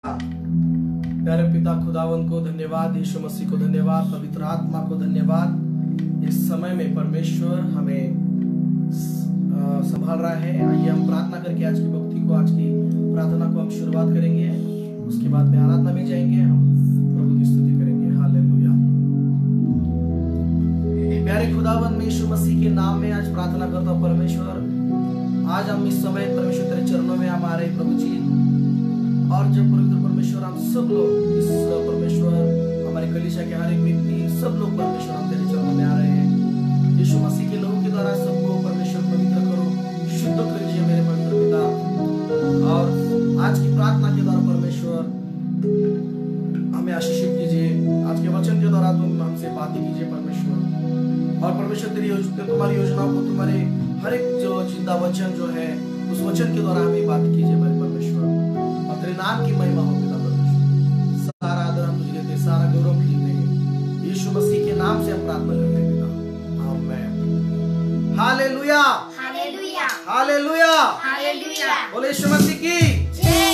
प्यारे पिता खुदावन को धन्यवाद, यीशु मसीह को धन्यवाद, पवित्र आत्मा को धन्यवाद। इस समय में परमेश्वर हमें संभाल रहा है। आइए हम प्रार्थना करके आज की भक्ति को, आज की प्रार्थना को हम शुरुआत करेंगे। उसके बाद में आराधना में जाएंगे, हम प्रभु की स्तुति करेंगे। हालेलुया। प्यारे खुदावन में यीशु मसीह के नाम में आज प्रार्थना करता हूँ परमेश्वर। आज हम इस समय परमेश्वर तेरे चरणों में हम आ रहे प्रभु जी, और जब पवित्र परमेश्वर हम सब लोग इस परमेश्वर हमारे कलीसिया के हर एक व्यक्ति, सब लोग परमेश्वर हम तेरे चरणों में आ रहे हैं। यीशु मसीह के लोगों के द्वारा सबको परमेश्वर पवित्र करो, शुद्ध कीजिए मेरे पवित्र पिता। और आज की प्रार्थना के द्वारा परमेश्वर हमें आशीषित कीजिए। आज के वचन के द्वारा तुम हमसे बातें कीजिए परमेश्वर। और परमेश्वर तुम्हारी योजनाओं को, तुम्हारे हर एक जो जिंदा वचन जो है, उस वचन के द्वारा हमें बात कीजिए मेरे परमेश्वर। तेरे नाम की महिमा हो पिता परमेश्वर। सारा आदर हम तुझे देते, सारा गौरव तुझे देंगे। यीशु मसीह के नाम से हम प्रार्थना करते हैं पिता, आमीन। Hallelujah, hallelujah, hallelujah, hallelujah. बोले यीशु मसीह की जय।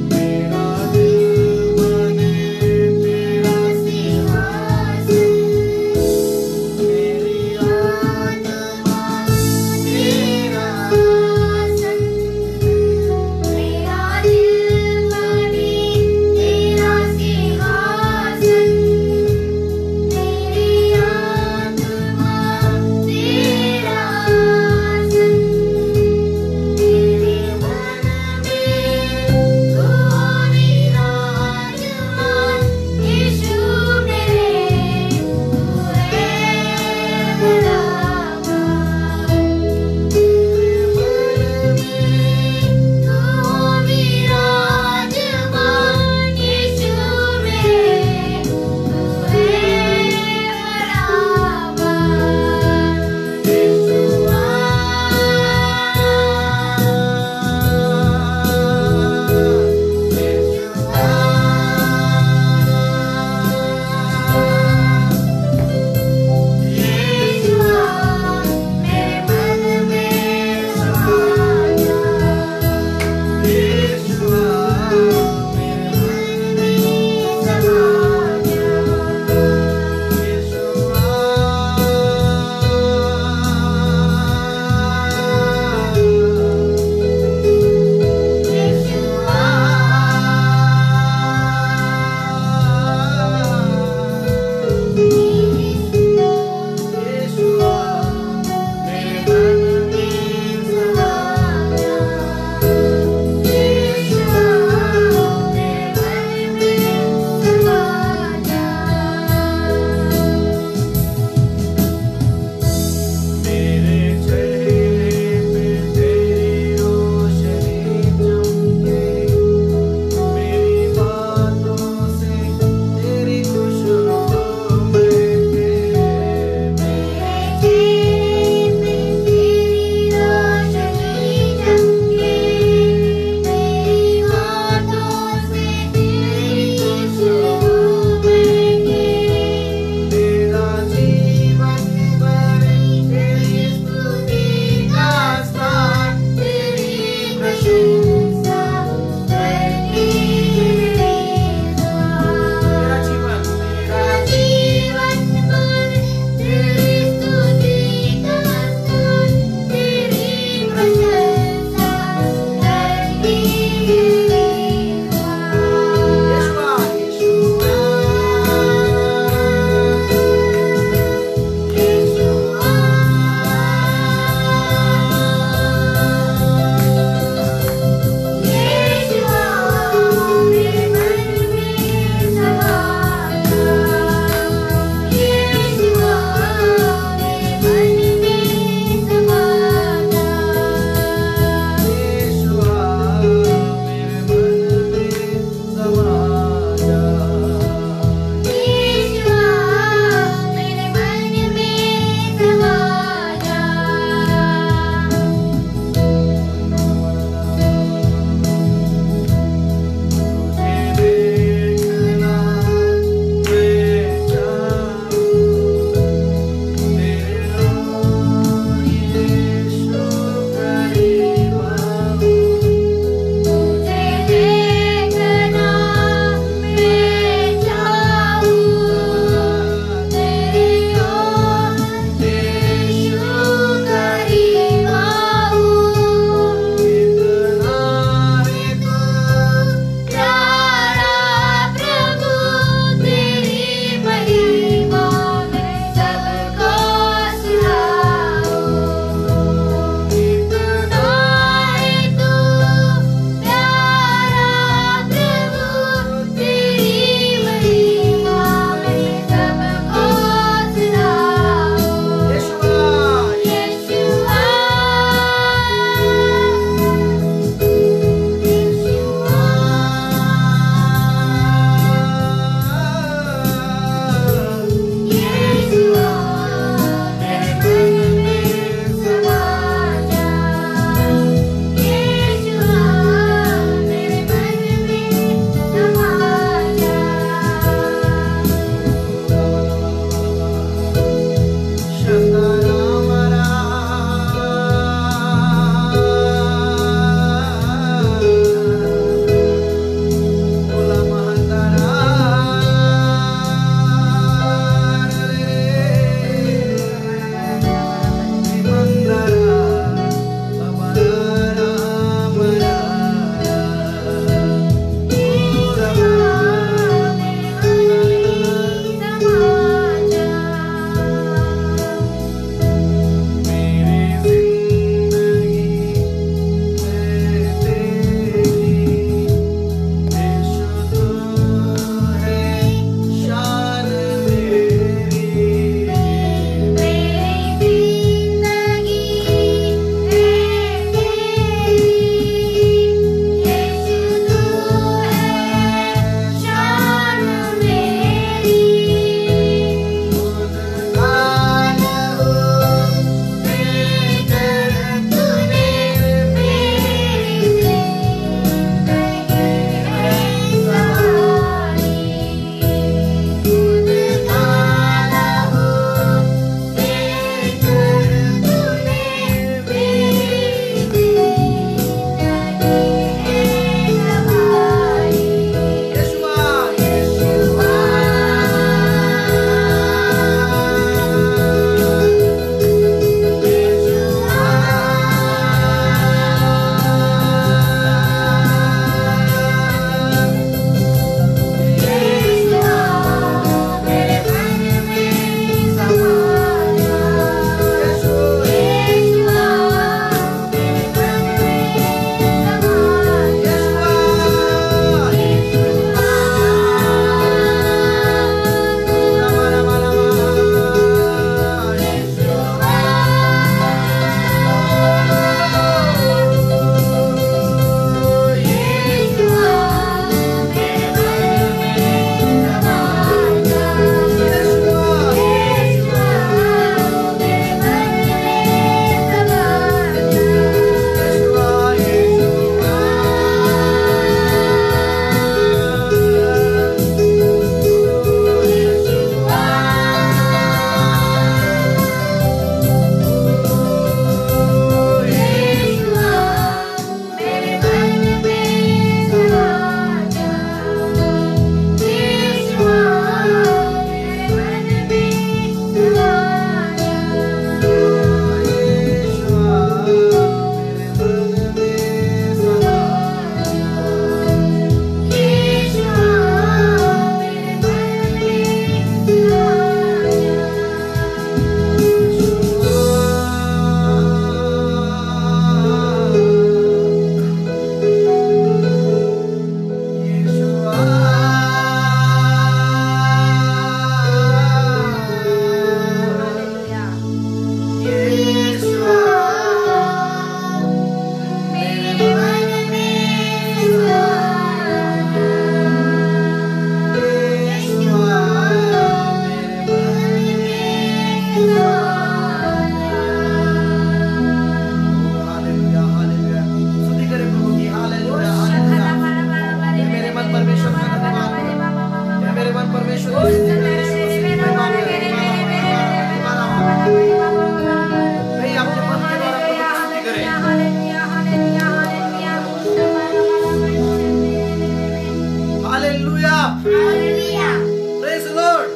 मेरा दिल बने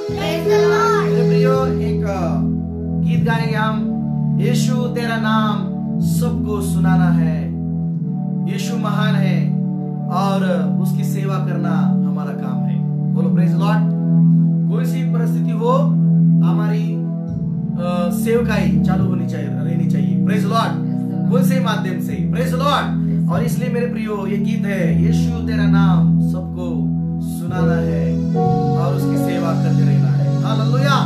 Praise the Lord. मेरे प्रियो, एक गीत गाएंगे हम। यीशु तेरा नाम सबको सुनाना है, यीशु महान है और उसकी सेवा करना हमारा काम है। बोलो प्रेज द लॉर्ड। कोई सी परिस्थिति हो, हमारी सेवकाई चालू रहनी चाहिए। Praise the Lord. कोई से माध्यम से, प्रेज द लॉर्ड। और इसलिए मेरे प्रियो, ये गीत है, यीशु तेरा नाम सबको सुनाना है और उसकी सेवा करते रहना है। हालेलुया।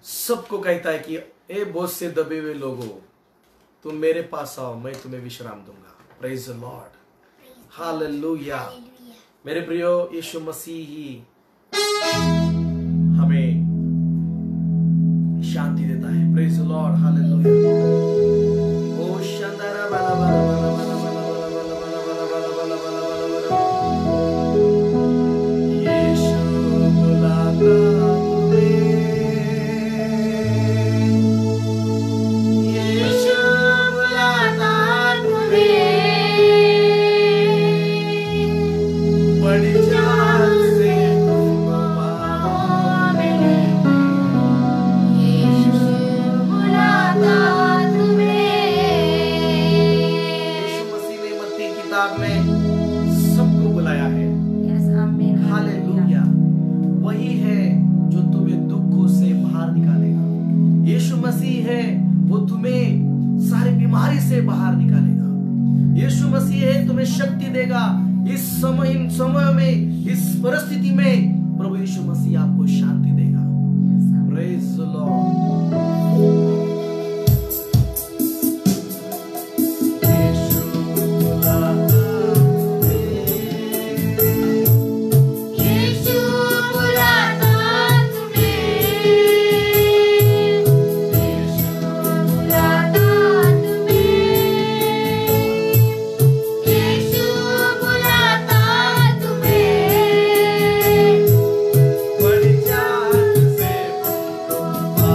सबको कहता है कि ए बोझ से दबे हुए लोगों, तुम मेरे पास आओ, मैं तुम्हें विश्राम दूंगा। Praise the lord, hallelujah. मेरे प्रियो, यीशु मसीह ही हमें शांति देता है। Praise the lord, hallelujah. ओ शंदरा बाला बाला बाला बाला बाला बाला बाला बाला बाला बाला बाला बाला। यीशु बुलाता तुम्हें, यीशु बुलाता तुम्हें, बड़ी जान से तुमको पाओ मिले। यीशु बुलाता तुम्हें। यीशु मसीह ने मत्ती की किताब में सबको बुलाया है। यस, आमीन, हालेलुया। वही है जो तुम्हें दुखों से बाहर निकालेगा। यीशु मसीह है, वो तुम्हें सारी बीमारी से बाहर निकालेगा। यीशु मसीह है, तुम्हें शक्ति देगा। इस समय, इन समय में, इस परिस्थिति में प्रभु यीशु मसीह आपको शांति देगा। Praise the Lord. यीशु बुलाता यीशु बुलाता तुम्हें। यीशु बुलाता तुम्हें। यीशु बुलाता तुम्हें। बड़ी जान से तुमको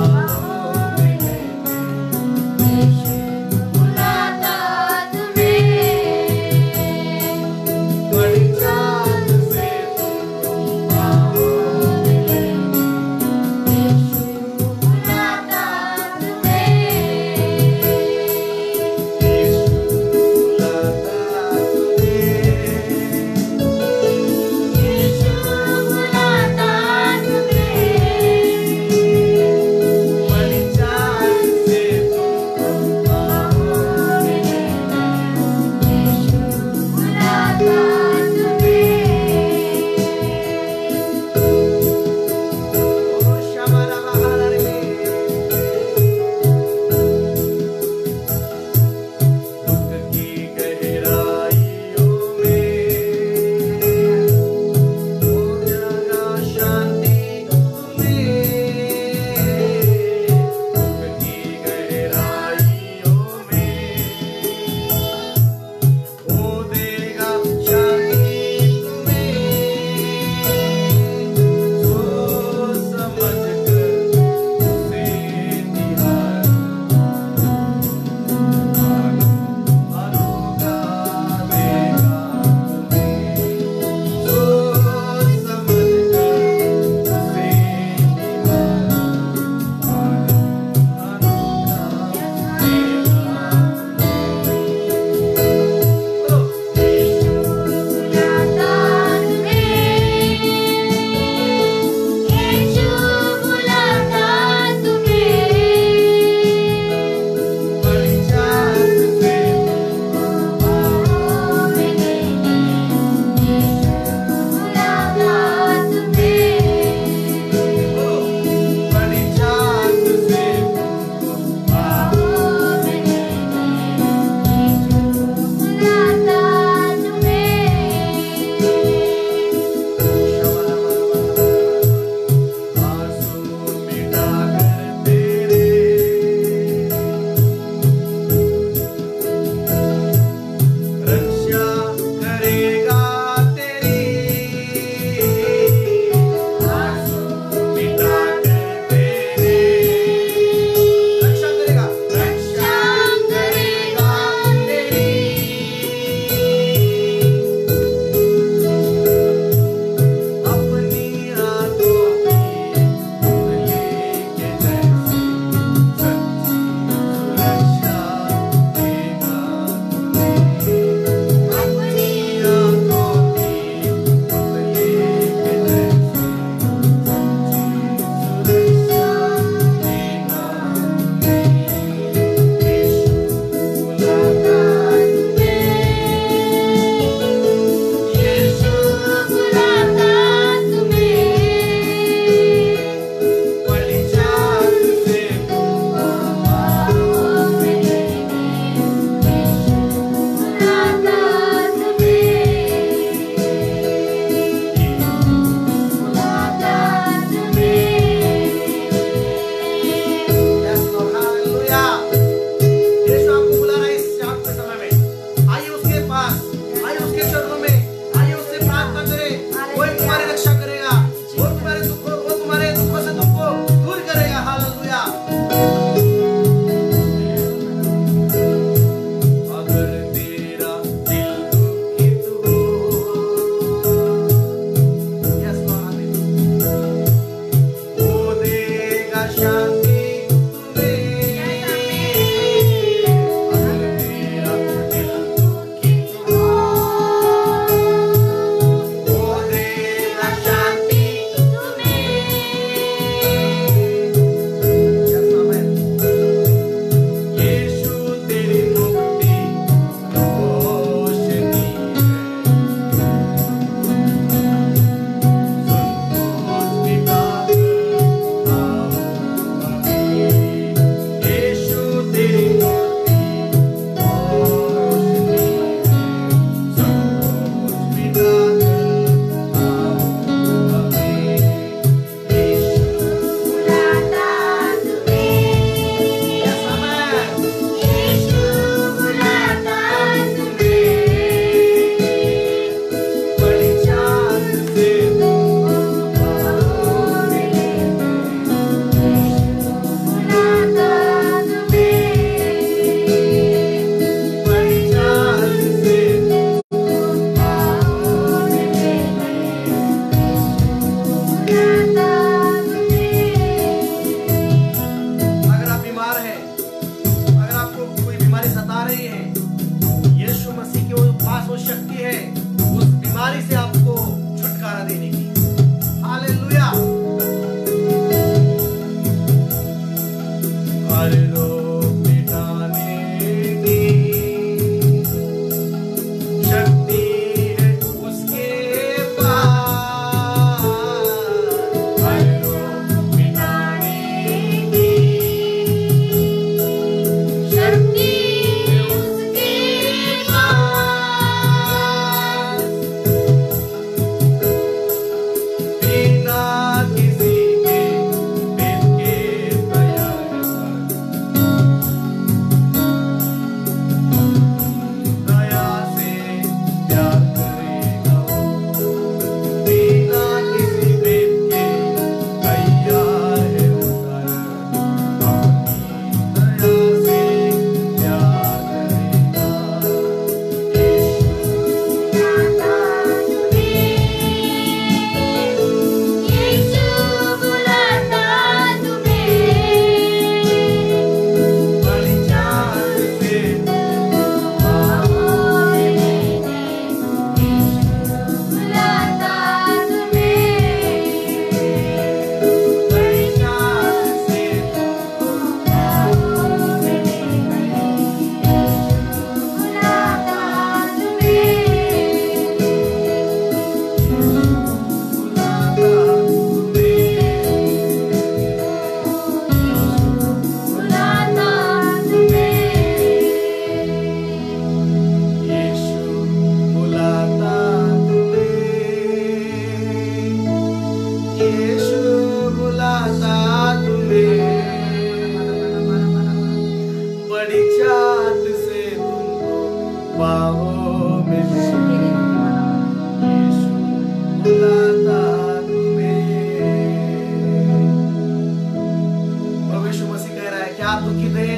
आप दुखित हैं,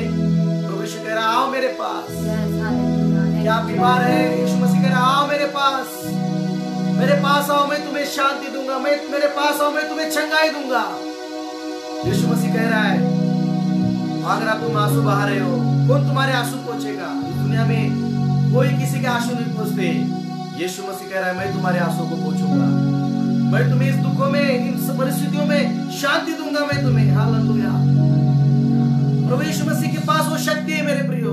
प्रभु यीशु कह रहा आओ मेरे पास। Yes, hallelujah. क्या आप बीमार है, यीशु मसीह कह रहा आओ मेरे पास आओ, मैं तुम्हें शांति दूंगा, मैं मेरे पास आओ, मैं तुम्हें चंगाई दूंगा। यीशु मसीह कह रहा है अगर आप तुम आंसू बहा रहे हो, कौन तुम्हारे आंसू पोंछेगा? इस दुनिया में कोई किसी के आंसू नहीं पोंछते। यीशु मसीह कह रहा है मैं तुम्हारे आंसू को पोंछूंगा, मैं तुम्हें इस दुखों में, इन परिस्थितियों में शांति दूंगा मैं तुम्हें। हालेलुया। प्रभु यीशु मसीह के पास वो शक्ति है मेरे प्रियो,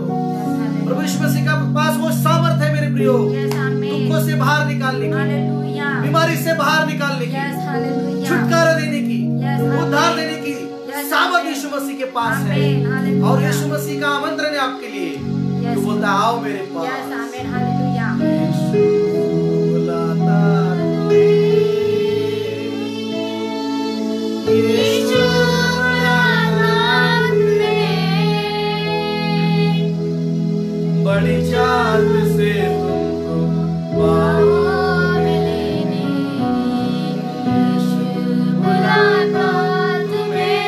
प्रभु यीशु मसीह के पास वो सामर्थ है मेरे प्रियो, Yes, amen. दुखों से बाहर निकालने की, Hallelujah. बीमारी से बाहर निकालने की, Yes, hallelujah. छुटकारा देने की, Yes, amen. उद्धार देने की Yes, सामर्थ amen. यीशु मसीह के पास है। Amen, hallelujah. और यीशु मसीह का आमंत्रण है आपके लिए, Yes. जो बोलता है आओ मेरे पास। Yes, amen. Hallelujah. यीशु बुलाता तुम्हें, यीशु बुलाता तुम्हें, बड़ी चाहत से तुमको पाओ लेने यीशु बुलाता तुम्हें,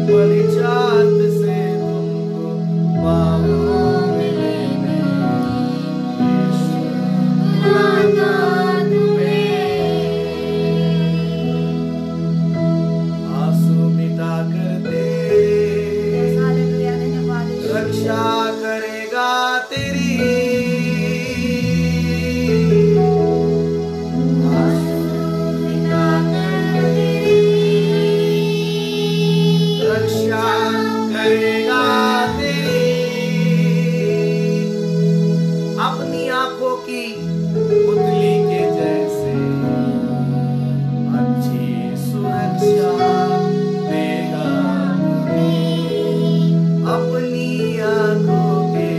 बड़ी चाहत से तुमको पाओ लेने यीशु बुलाता तुम्हें। आंसू मिटा कर तेरे Yes, hallelujah. धन्यवाद यीशु। रक्षा करेगा तेरी, मिटा कर तेरी रक्षा करेगा तेरी, अपनी आंखों की पुतली के जैसे अच्छी सुरक्षा देगा तुम्हें, अपनी आंखों के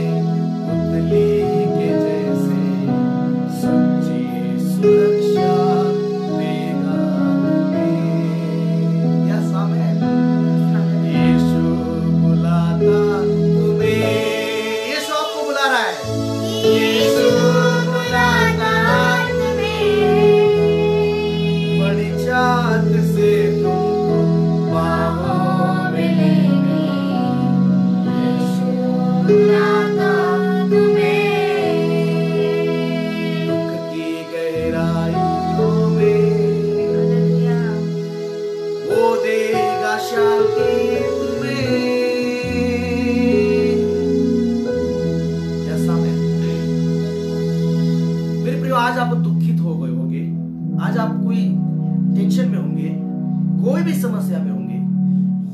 पुतली के जैसे सच्ची सुरक्षा देगा तुम्हें। Yes amen. यीशु बुलाता तुम्हें, यीशु आपको बुला रहा है, यीशु बुलाता तुम्हें, बड़ी चाहत से तुमको पाओ लेने यीशु बुलाता तुम्हें, दुख की गहराइयों में हालेलुया। वो देगा शांति तुम्हें। Yes amen. मेरे प्रियो आज आप दुखित हो गए होंगे, आज आप कोई टेंशन में होंगे, कोई भी समस्या में होंगे,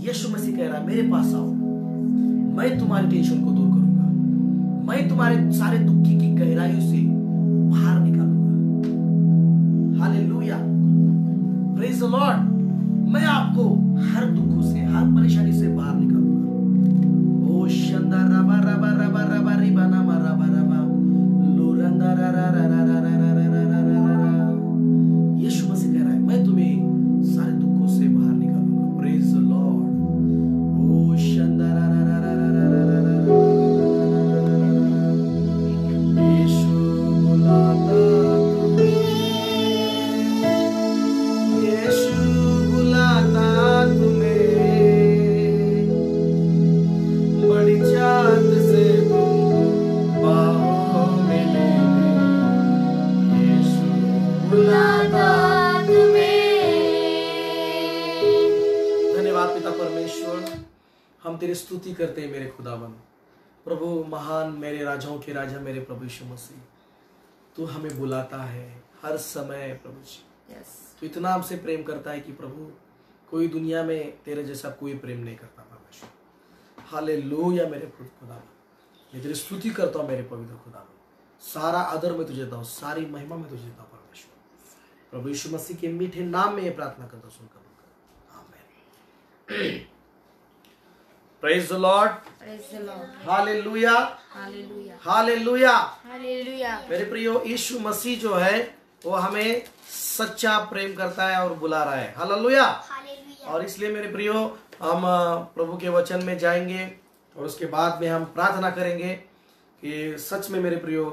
यीशु मसीह कह रहा है मेरे पास आओ, मैं तुम्हारी टेंशन को दूर करूंगा, मैं तुम्हारे सारे दुखी की गहराइयों से बाहर निकालूंगा। Hallelujah, praise the Lord. मैं आपको हर दुखों से, हर परेशानी से बाहर निकालूंगा। ओ शंदा रबा रबा रबा रबा रिबा नामा रबा रबा लोरंदा रा रा रा रा रा रा रा रा रा रा रा रा। यीशु मसीह कह रहा है मैं तुम्हें सारे दुखों से बाहर निकालूंगा। Praise the lord. ओ शंदा रा रा रा रा रा रा रा रा रा। यीशु बुलाता तुम्हें, यीशु बुलाता तुम्हें, बड़ी चाहत से तुमको पाओ में लेने, यीशु बुलाता। धन्यवाद पिता परमेश्वर, हम तेरी स्तुति करते हैं मेरे खुदावन। प्रभु महान, मेरे राजाओं के राजा, मेरे प्रभु यीशु मसीह, तू हमें बुलाता है हर समय प्रभु जी। Yes. तू इतना हमसे प्रेम करता है कि प्रभु कोई दुनिया में तेरे जैसा कोई प्रेम नहीं करता परमेश्वर। हालेलुया मेरे खुदावन, मैं तेरी स्तुति करता हूँ मेरे पवित्र खुदावन। सारा आदर मैं तुझे देता हूँ, सारी महिमा मैं तुझे देता हूँ परमेश्वर। प्रभु यीशु मसीह के मीठे नाम में ये प्रार्थना करता हूँ, सुनकर आमीन। Praise the Lord. Praise the Lord. Hallelujah, Hallelujah. Hallelujah. Hallelujah. मेरे प्रियो, यीशु मसीह जो है वो हमें सच्चा प्रेम करता है और बुला रहा है। हालेलुया। और इसलिए मेरे प्रियो, हम प्रभु के वचन में जाएंगे और उसके बाद में हम प्रार्थना करेंगे कि सच में मेरे प्रियो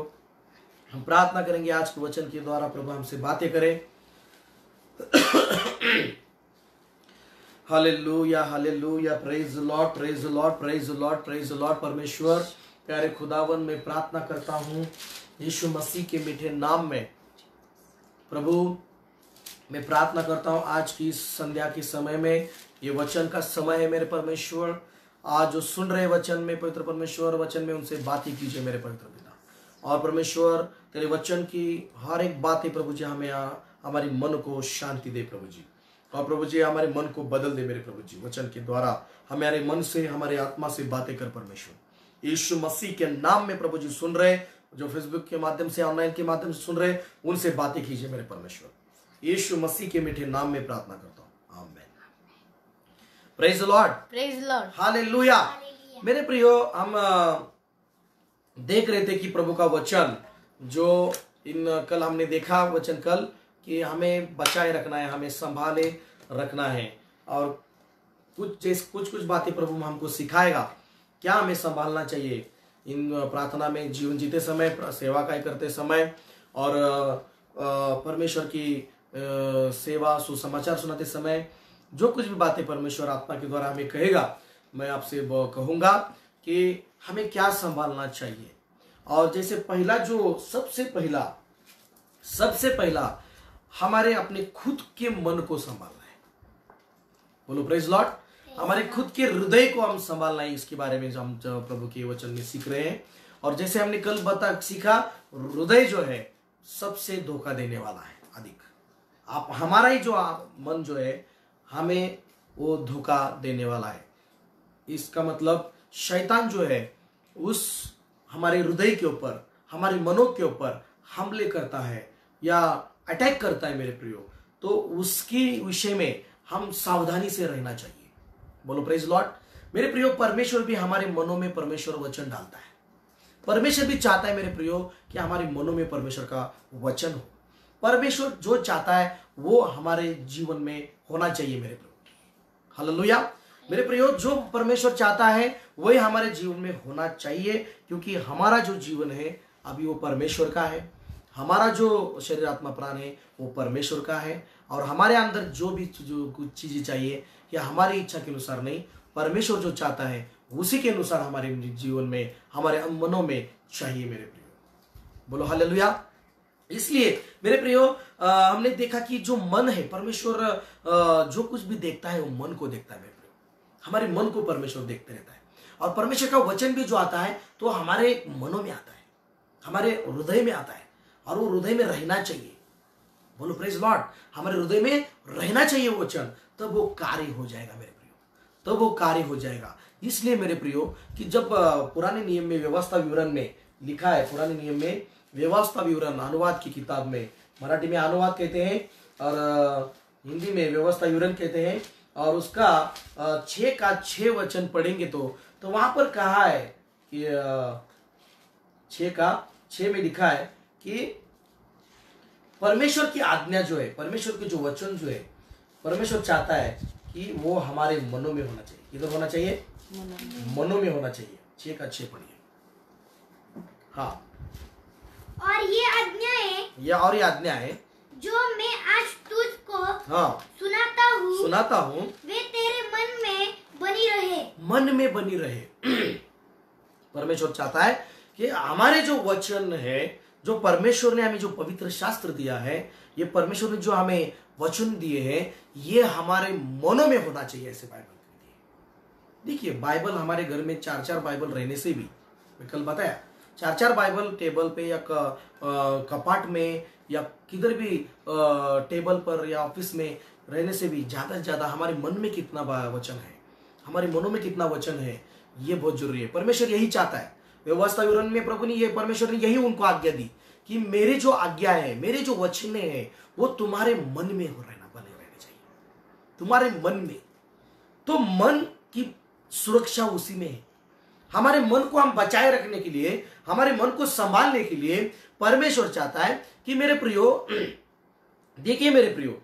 हम प्रार्थना करेंगे आज के वचन के द्वारा प्रभु हमसे बातें करें। Hallelujah hallelujah, praise the Lord, praise the Lord, praise the Lord, praise the Lord. परमेश्वर प्यारे खुदावन में प्रार्थना करता हूँ यीशु मसीह के मीठे नाम में। प्रभु मैं प्रार्थना करता हूँ आज की संध्या के समय में, ये वचन का समय है मेरे परमेश्वर। आज जो सुन रहे वचन में पवित्र परमेश्वर, वचन में उनसे बातें कीजिए मेरे पवित्र पिता। और परमेश्वर तेरे वचन की हर एक बातें प्रभु जी हमें हमारी मन को शांति दे प्रभु जी। और प्रभु जी हमारे मन को बदल दे मेरे प्रभु जी, वचन के द्वारा हमारे मन से, हमारे आत्मा से बातें कर परमेश्वर। यीशु मसीह के नाम में प्रभु जी सुन रहे, जो फेसबुक के माध्यम से, ऑनलाइन के माध्यम से सुन रहे, उनसे बातें कीजिए मेरे परमेश्वर। यीशु मसीह के मीठे नाम में प्रार्थना करता हूँ, आमीन। Praise the Lord, praise Lord, hallelujah. मेरे प्रियो, हम देख रहे थे कि प्रभु का वचन जो कल हमने देखा वचन कल, कि हमें बचाए रखना है, हमें संभाले रखना है। और कुछ बातें प्रभु हमको सिखाएगा, क्या हमें संभालना चाहिए इन प्रार्थना में, जीवन जीते समय, सेवा कार्य करते समय, और परमेश्वर की सेवा सुसमाचार सुनाते समय। जो कुछ भी बातें परमेश्वर आत्मा के द्वारा हमें कहेगा, मैं आपसे कहूँगा कि हमें क्या संभालना चाहिए। और जैसे पहला, जो सबसे पहला हमारे अपने खुद के मन को संभालना है। बोलो प्रेज लॉर्ड। हमारे खुद के हृदय को हम संभालना है, इसके बारे में हम प्रभु के वचन में सीख रहे हैं। और जैसे हमने कल सीखा, हृदय जो है सबसे धोखा देने वाला है अधिक। आप हमारा ही जो मन जो है, हमें वो धोखा देने वाला है। इसका मतलब शैतान जो है उस हमारे हृदय के ऊपर, हमारे मनों के ऊपर हमले करता है या अटैक करता है मेरे प्रियो। तो उसके विषय में हम सावधानी से रहना चाहिए। बोलो प्रेज लॉर्ड। मेरे प्रियो, परमेश्वर भी हमारे मनों में परमेश्वर वचन डालता है। परमेश्वर भी चाहता है मेरे प्रियो कि हमारे मनों में परमेश्वर का वचन हो। परमेश्वर जो चाहता है वो हमारे जीवन में होना चाहिए मेरे प्रियो। हालेलुया। मेरे प्रियो, जो परमेश्वर चाहता है वही हमारे जीवन में होना चाहिए, क्योंकि हमारा जो जीवन है अभी वो परमेश्वर का है। हमारा जो शरीर आत्मा प्राण है वो परमेश्वर का है। और हमारे अंदर जो कुछ चीजें चाहिए, या हमारी इच्छा के अनुसार नहीं, परमेश्वर जो चाहता है उसी के अनुसार हमारे जीवन में, हमारे मनों में चाहिए मेरे प्रियो। बोलो हालेलुया। इसलिए मेरे प्रियो, हमने देखा कि जो मन है, परमेश्वर जो कुछ भी देखता है वो मन को देखता है मेरे प्रियो। हमारे मन को परमेश्वर देखते रहता है। और परमेश्वर का वचन भी जो आता है तो हमारे मनों में आता है, हमारे हृदय में आता है, और वो हृदय में रहना चाहिए। बोलो प्रेज लॉर्ड। हमारे हृदय में रहना चाहिए वो वचन, तब वो कार्य हो जाएगा मेरे प्रियो, तब वो कार्य हो जाएगा। इसलिए मेरे प्रियो कि जब पुराने नियम में व्यवस्था विवरण में लिखा है, पुराने नियम में व्यवस्था विवरण अनुवाद की किताब में, मराठी में अनुवाद कहते हैं और हिंदी में व्यवस्था विवरण कहते हैं, और उसका 6 का 6 वचन पढ़ेंगे तो वहां पर कहा है कि 6 का 6 में लिखा है कि परमेश्वर की आज्ञा जो है, परमेश्वर के जो वचन जो है, परमेश्वर चाहता है कि वो हमारे मनों में होना चाहिए। किधर होना चाहिए? मनों में होना चाहिए। 6 का 6 पढ़िए। हाँ। और ये आज्ञाएं जो मैं आज तुझको सुनाता हूँ वे तेरे मन में बनी रहे। परमेश्वर चाहता है कि हमारे जो वचन है, जो परमेश्वर ने हमें जो पवित्र शास्त्र दिया है, ये परमेश्वर ने जो हमें वचन दिए हैं, ये हमारे मनों में होना चाहिए। ऐसे बाइबल देखिए, बाइबल हमारे घर में 4-4 बाइबल रहने से भी, मैं कल बताया, 4-4 बाइबल टेबल पे या कपाट में या किधर भी टेबल पर या ऑफिस में रहने से भी ज्यादा से ज्यादा हमारे मन में कितना वचन है, हमारे मनों में कितना वचन है, ये बहुत जरूरी है। परमेश्वर यही चाहता है। व्यवस्था विवरण में प्रभु ने, परमेश्वर ने यही उनको आज्ञा दी कि मेरे जो आज्ञा है, मेरे जो वचन है, वो तुम्हारे मन में बने रहने चाहिए, तुम्हारे मन में। तो मन की सुरक्षा उसी में है। हमारे मन को हम बचाए रखने के लिए, हमारे मन को संभालने के लिए परमेश्वर चाहता है कि मेरे प्रियो, देखिए मेरे प्रियो,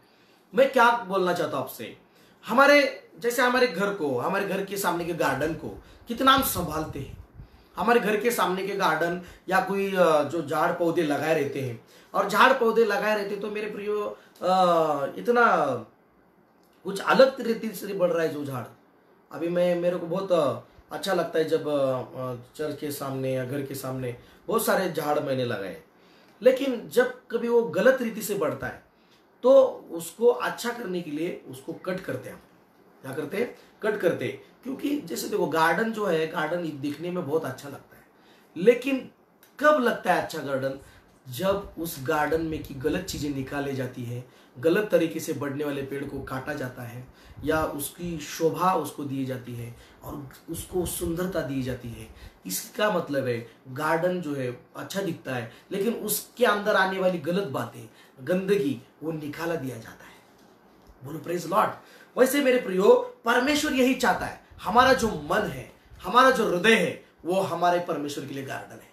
मैं क्या बोलना चाहता हूं आपसे। जैसे हमारे घर को, हमारे घर के सामने के गार्डन को कितना हम संभालते हैं। हमारे घर के सामने के गार्डन या कोई जो झाड़ पौधे लगाए रहते हैं, और झाड़ पौधे लगाए रहते तो मेरे प्रियो इतना कुछ अलग तरीके से बढ़ रहा है जो झाड़। अभी मेरे को बहुत अच्छा लगता है जब चर्च के सामने या घर के सामने बहुत सारे झाड़ मैंने लगाए, लेकिन जब कभी वो गलत रीति से बढ़ता है तो उसको अच्छा करने के लिए उसको कट करते हैं। क्या करते हैं? कट करते हैं। क्योंकि जैसे देखो गार्डन जो है, गार्डन दिखने में बहुत अच्छा लगता है, लेकिन कब लगता है अच्छा गार्डन? जब उस गार्डन में की गलत चीजें निकाली जाती है, गलत तरीके से बढ़ने वाले पेड़ को काटा जाता है, या उसकी शोभा उसको दी जाती है और उसको सुंदरता दी जाती है। इसका मतलब है गार्डन जो है अच्छा दिखता है, लेकिन उसके अंदर आने वाली गलत बातें, गंदगी, वो निकाला दिया जाता है। बोलो प्रेज लॉर्ड। वैसे मेरे प्रियो, परमेश्वर यही चाहता है, हमारा जो मन है, हमारा जो हृदय है, वो हमारे परमेश्वर के लिए गार्डन है।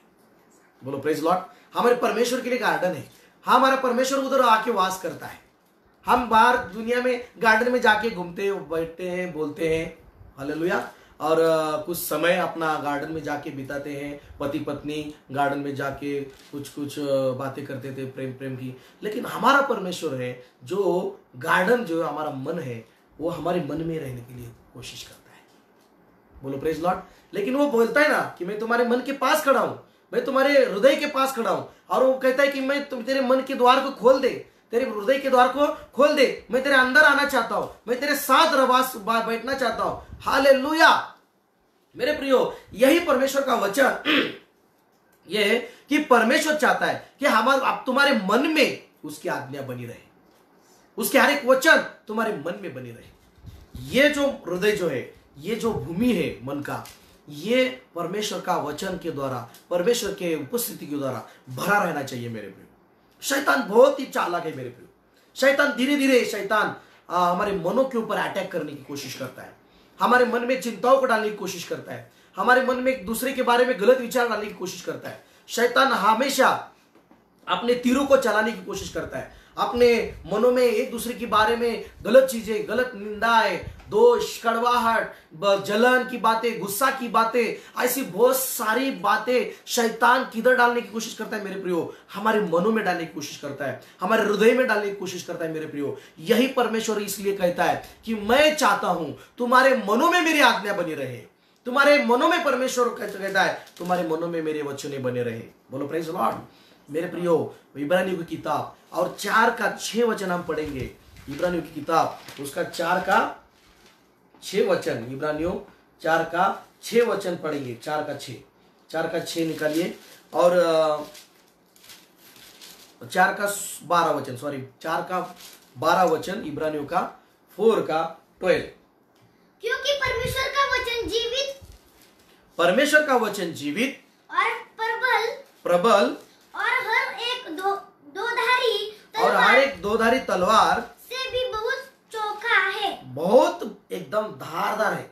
बोलो प्रेज लॉर्ड। हमारे परमेश्वर के लिए गार्डन है। हमारा परमेश्वर उधर आके वास करता है। हम बाहर दुनिया में गार्डन में जाके घूमते बैठते हैं, बोलते हैं हालेलुया, और कुछ समय अपना गार्डन में जाके बिताते हैं। पति पत्नी गार्डन में जाके कुछ कुछ बातें करते थे प्रेम प्रेम की। लेकिन हमारा परमेश्वर है जो गार्डन, जो हमारा मन है, वो हमारे मन में रहने के लिए कोशिश करता है। बोलो प्रेज लॉर्ड। लेकिन वो बोलता है ना कि मैं तुम्हारे मन के पास खड़ा हूं, मैं तुम्हारे हृदय के पास खड़ा हूं, और वो कहता है कि मैं तेरे मन के द्वार को खोल दे, तेरे हृदय के द्वार को खोल दे, मैं तेरे अंदर आना चाहता हूं, मैं तेरे साथ रवास बैठना चाहता हूं। हालेलुया। मेरे प्रियो, यही परमेश्वर का वचन यह है कि परमेश्वर चाहता है कि अब तुम्हारे मन में उसकी आज्ञा बनी रहे, उसके हर एक वचन तुम्हारे मन में बनी रहे। ये जो हृदय जो है, ये जो भूमि है मन का, ये परमेश्वर का वचन के द्वारा, परमेश्वर के उपस्थिति के द्वारा भरा रहना चाहिए मेरे प्रियो। शैतान बहुत ही चालाक है मेरे प्रियो। शैतान धीरे धीरे हमारे मनों के ऊपर अटैक करने की कोशिश करता है, हमारे मन में चिंताओं को डालने की कोशिश करता है, हमारे मन में एक दूसरे के बारे में गलत विचार डालने की कोशिश करता है। शैतान हमेशा अपने तीरों को चलाने की कोशिश करता है, अपने मनों में एक दूसरे के बारे में गलत चीजें, गलत निंदाएं, दोष, कड़वाहट, जलन की बातें, गुस्सा की बातें, ऐसी बहुत सारी बातें शैतान किधर डालने की कोशिश करता है मेरे प्रियो? हमारे मनों में डालने की कोशिश करता है, हमारे हृदय में डालने की कोशिश करता है मेरे प्रियो। यही परमेश्वर इसलिए कहता है कि मैं चाहता हूं तुम्हारे मनों में मेरी आज्ञा बनी रहे। तुम्हारे मनों में परमेश्वर कहता है तुम्हारे मनों में मेरे वचन बने रहे। बोलो प्रेज लॉर्ड। मेरे प्रियो, इब्रानियों की किताब और 4 का 6 वचन हम पढ़ेंगे। इब्रानियों की किताब उसका 4 का 6 वचन, इब्रानियों 4 का 6 वचन पढ़ेंगे। 4 का 6 निकालिए, और 4 का 12 वचन, सॉरी 4 का 12 वचन, इब्रानियों का 4 का 12। क्योंकि परमेश्वर का वचन जीवित और प्रबल और हर एक दोधारी तलवार से भी बहुत चोखा है, बहुत एकदम धारदार है,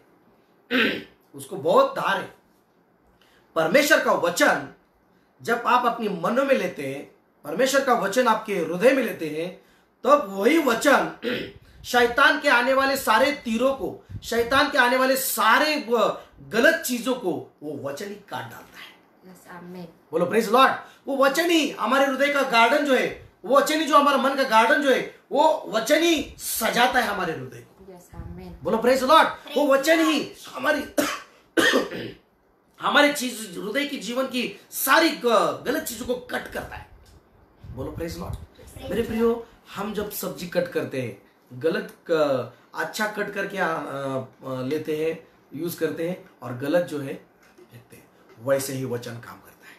उसको बहुत धार है। परमेश्वर का वचन जब आप अपने मनों में लेते हैं, परमेश्वर का वचन आपके हृदय में लेते हैं, तब वही वचन शैतान के आने वाले सारे तीरों को, शैतान के आने वाले सारे गलत चीजों को वो वचन ही काट डालता है। बोलो प्रेज लॉर्ड। वो वचन ही हमारे हृदय का गार्डन जो है, वो वचन ही जो हमारा मन का गार्डन जो है, वो वचन ही सजाता है हमारे हृदय को। बोलो प्रेज लॉर्ड। वो वचन ही हमारे चीज, हृदय की जीवन की सारी गलत चीजों को कट करता है। बोलो प्रेज लॉर्ड। मेरे प्रियो, हम जब सब्जी कट करते हैं, गलत अच्छा कट करके लेते हैं, यूज करते हैं, और गलत जो है फेंकते हैं, वैसे ही वचन काम करता है।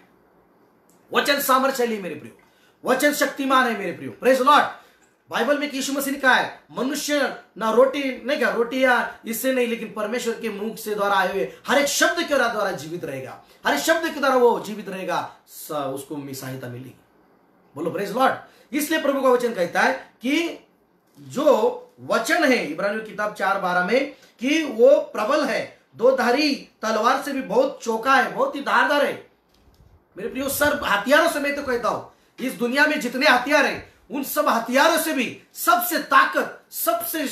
वचन सामर्थ्यशाली मेरे प्रियो, वचन शक्तिमान है मेरे प्रियो। Praise Lord. बाइबल में यीशु मसीह ने कहा है, मनुष्य ना रोटी नहीं, क्या रोटी या इससे नहीं, लेकिन परमेश्वर के मुख से द्वारा आए हुए हर एक शब्द के द्वारा जीवित रहेगा, हर एक शब्द के द्वारा वो जीवित रहेगा, उसको सहायता मिलेगी। बोलो प्रेज लॉर्ड। इसलिए प्रभु का वचन कहता है कि जो वचन है, इब्रानियों की किताब 4:12 में, कि वो प्रबल है, 2 धारी तलवार से भी बहुत चौका है, बहुत ही धारदार है। मेरे प्रियो, सर हथियारों से मैं तो कहता हूं, इस दुनिया में जितने हथियार हैं, उन सब हथियारों से भी सबसे ताकत, सबसे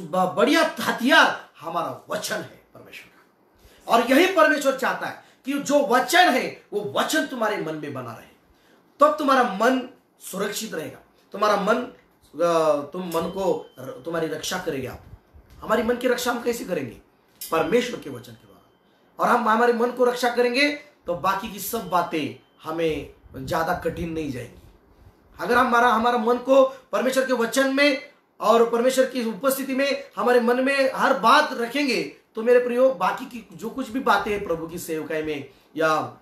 बढ़िया हथियार हमारा वचन है परमेश्वर का। और यही परमेश्वर चाहता है कि जो वचन है, वो वचन तुम्हारे मन में बना रहे, तब तुम्हारा मन सुरक्षित रहेगा, तुम्हारा मन तुम मन को तुम्हारी रक्षा करेंगे। आप हमारी मन की रक्षा हम कैसे करेंगे? परमेश्वर के वचन के द्वारा। और हम हमारे मन को रक्षा करेंगे तो बाकी की सब बातें हमें ज्यादा कठिन नहीं जाएंगी। अगर हमारा मन को परमेश्वर के वचन में और परमेश्वर की उपस्थिति में हमारे मन में हर बात रखेंगे तो मेरे प्रियो बाकी की जो कुछ भी बातें हैं प्रभु की सेवकाई में या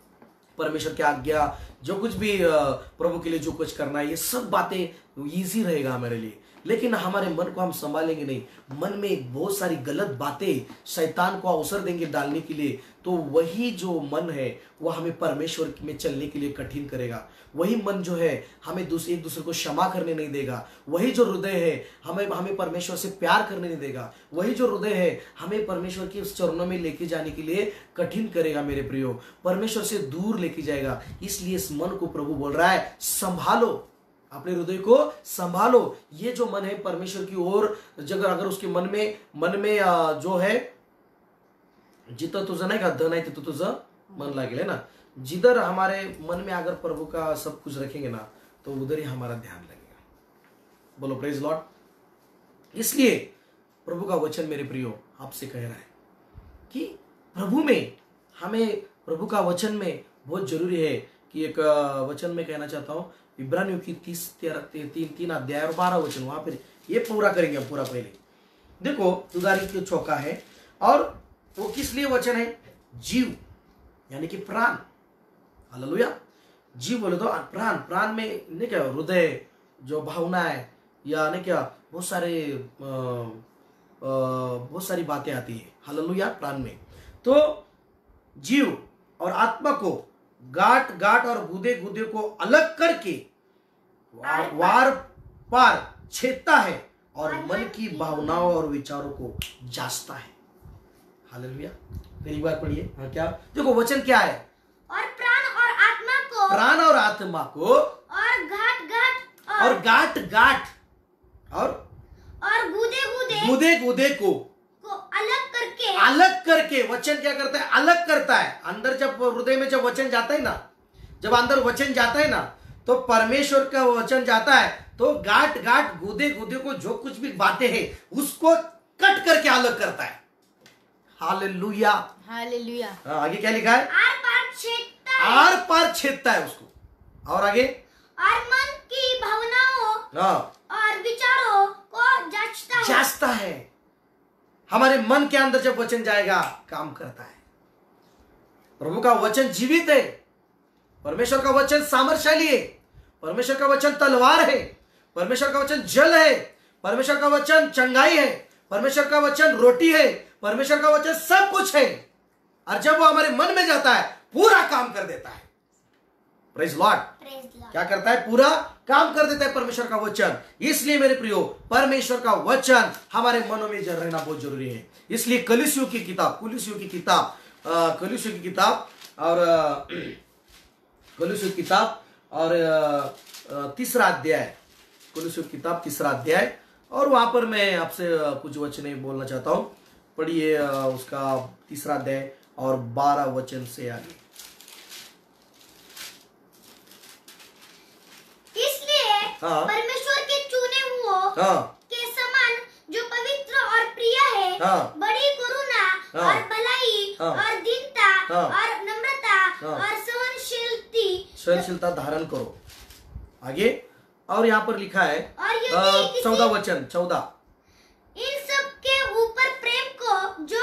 परमेश्वर की आज्ञा, जो कुछ भी प्रभु के लिए जो कुछ करना है, ये सब बातें इजी रहेगा हमारे लिए। लेकिन हमारे मन को हम संभालेंगे नहीं, मन में बहुत सारी गलत बातें शैतान को अवसर देंगे डालने के लिए, तो वही जो मन है वह हमें परमेश्वर में चलने के लिए कठिन करेगा। वही मन जो है हमें एक दूसरे को क्षमा करने नहीं देगा। वही जो हृदय है हमें परमेश्वर से प्यार करने नहीं देगा। वही जो हृदय है हमें परमेश्वर के उस चरणों में लेके जाने के लिए कठिन करेगा। मेरे प्रियो, परमेश्वर से दूर लेके जाएगा। इसलिए इस मन को प्रभु बोल रहा है संभालो, अपने हृदय को संभालो। ये जो मन है परमेश्वर की ओर, अगर उसके मन में जो है जिथं तुझं नाही का धन आहे तिथं तुझं मन लागेल, है ना। जिधर हमारे मन में अगर प्रभु का सब कुछ रखेंगे ना तो उधर ही हमारा ध्यान लगेगा। बोलो प्रेज लॉर्ड। इसलिए प्रभु का वचन मेरे प्रियो आपसे कह रहा है कि प्रभु में हमें, प्रभु का वचन में बहुत जरूरी है कि एक वचन में कहना चाहता हूं, इब्रानियों की 3 अध्याय और 12 वचन, वहां पर ये पूरा करेंगे हम। पूरा पहले देखो तुदारी की चौका है और वो किस लिए वचन है? जीव यानी कि प्राण। हालेलुया। जीव बोले तो प्राण, प्राण में नहीं क्या हृदय जो भावना है या नहीं क्या बहुत सारी बातें आती है। हालेलुया। प्राण में तो जीव और आत्मा को गांठ गांठ और गुदे गुदे को अलग करके वार पार छेदता है और मन की भावनाओं और विचारों को जांचता है। हालेलुया। पहली बार पढ़िए। हाँ, क्या देखो वचन क्या है? और प्राण और आत्मा को और गांठ गांठ और गुदे गुदे को अलग करके वचन क्या करता है? अलग करता है। अंदर जब हृदय में जब वचन जाता है ना, जब अंदर वचन जाता है ना तो परमेश्वर का वचन जाता है तो गांठ गांठ गुदे गुदे को जो कुछ भी बातें हैं उसको कट करके अलग करता है। हालेलुया। हालेलुया। आगे क्या लिखा है? आर पार छेदता है उसको। और आगे और मन की भावनाओं और विचारों को जांचता है। हमारे मन के अंदर जब वचन जाएगा काम करता है। प्रभु का वचन जीवित है। परमेश्वर का वचन सामर्थशाली है। परमेश्वर का वचन तलवार है। परमेश्वर का वचन जल है। परमेश्वर का वचन चंगाई है। परमेश्वर का वचन रोटी है। परमेश्वर का वचन सब कुछ है। और जब वो हमारे मन में जाता है पूरा काम कर देता है। Praise Lord. क्या करता है? पूरा काम कर देता है परमेश्वर का वचन। इसलिए मेरे प्रियो परमेश्वर का वचन हमारे मनों में रहना बहुत जरूरी है। इसलिए कलीसियों की किताब और तीसरा अध्याय, कलीसियों की किताब 3 अध्याय, और वहां पर मैं आपसे कुछ वचन बोलना चाहता हूं। पढ़िए उसका 3 अध्याय और 12 वचन से आगे। इसलिए परमेश्वर के चुने हुओं के समान जो पवित्र और प्रिय है, बड़ी करुणा और भलाई और दीनता और नम्रता और सहनशीलता धारण करो। आगे और यहाँ पर लिखा है 14 वचन 14, इन सब के ऊपर प्रेम को जो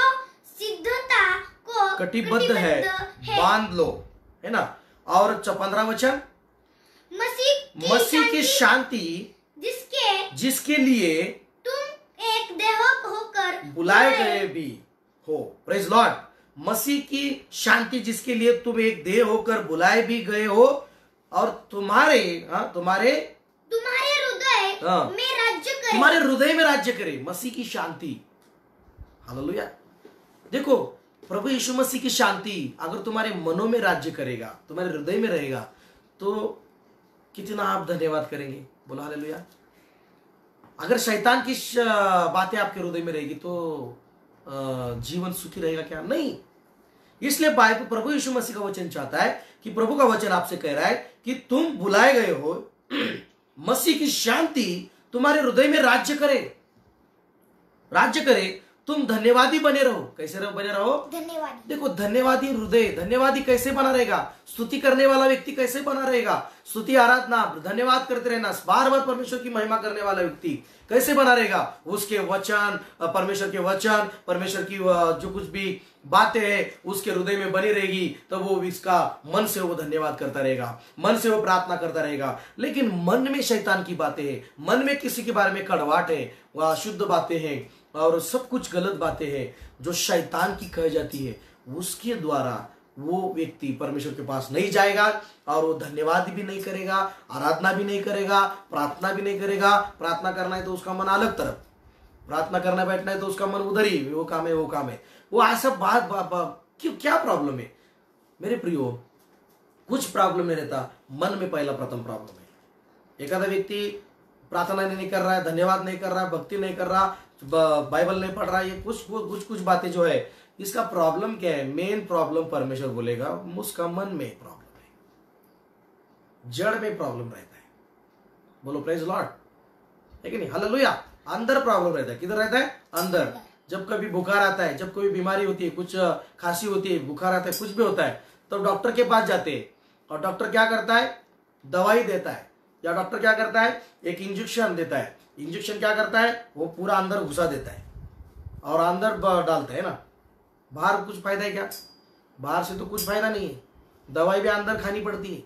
सिद्धता को कटिबद्ध है बांध लो, है ना। और 15 वचन, मसीह की शांति जिसके लिए तुम एक देह होकर बुलाए गए भी हो। Praise Lord. मसीह की शांति जिसके लिए तुम एक देह होकर बुलाए भी गए हो और तुम्हारे हृदय में राज्य करे मसीह की शांति। हालेलुया। देखो प्रभु यीशु मसीह की शांति अगर तुम्हारे मनों में राज्य करेगा, तुम्हारे हृदय में रहेगा, तो कितना आप धन्यवाद करेंगे। बोलो हालेलुया। अगर शैतान की बातें आपके हृदय में रहेगी तो जीवन सुखी रहेगा क्या? नहीं। इसलिए बाइबल प्रभु यीशु मसीह का वचन चाहता है कि प्रभु का वचन आपसे कह रहा है कि तुम बुलाए गए हो मसीह की शांति तुम्हारे हृदय में राज्य करे, राज्य करे, तुम धन्यवादी बने रहो। कैसे रहो? बने रहो धन्यवादी। देखो, धन्यवादी हृदय, धन्यवादी कैसे बना रहेगा? स्तुति करने वाला व्यक्ति कैसे बना रहेगा? स्तुति, आराधना, धन्यवाद करते रहना, बार बार परमेश्वर की महिमा करने वाला व्यक्ति कैसे बना रहेगा? उसके वचन, परमेश्वर के वचन, परमेश्वर की जो कुछ भी बातें हैं उसके हृदय में बनी रहेगी, तो वो इसका मन से वो धन्यवाद करता रहेगा, मन से वो प्रार्थना करता रहेगा। लेकिन मन में शैतान की बातें हैं, मन में किसी के बारे में कड़वाहट है, वह अशुद्ध बातें हैं और सब कुछ गलत बातें हैं जो शैतान की कही जाती है, उसके द्वारा वो व्यक्ति परमेश्वर के पास नहीं जाएगा और वो धन्यवाद भी नहीं करेगा, आराधना भी नहीं करेगा, प्रार्थना भी नहीं करेगा। प्रार्थना करना है तो उसका मन अलग तरफ, प्रार्थना करना बैठना है तो उसका मन उधर ही, वो काम है वो काम है, वो ऐसा क्यों? क्या प्रॉब्लम है मेरे प्रियो? कुछ प्रॉब्लम नहीं रहता, मन में पहला प्रथम प्रॉब्लम है। एक आधा व्यक्ति प्रार्थना नहीं कर रहा है, धन्यवाद नहीं कर रहा है, भक्ति नहीं कर रहा, बाइबल नहीं पढ़ रहा है, ये कुछ बातें जो है, इसका प्रॉब्लम क्या है? मेन प्रॉब्लम परमेश्वर बोलेगा उसका मन में प्रॉब्लम है, जड़ में प्रॉब्लम रहता है। बोलो प्रेज लॉर्ड, है कि नहीं? हालेलुया। अंदर प्रॉब्लम रहता है। किधर रहता है? अंदर। जब कभी बुखार आता है, जब कोई बीमारी होती है, कुछ खांसी होती है, बुखार आता है, कुछ भी होता है, तो डॉक्टर के पास जाते हैं और डॉक्टर क्या करता है? दवाई देता है, या डॉक्टर क्या करता है? एक इंजेक्शन देता है। इंजेक्शन क्या करता है? वो पूरा अंदर घुसा देता है और अंदर डालता है ना। बाहर कुछ फायदा है क्या? बाहर से तो कुछ फायदा नहीं है। दवाई भी अंदर खानी पड़ती है।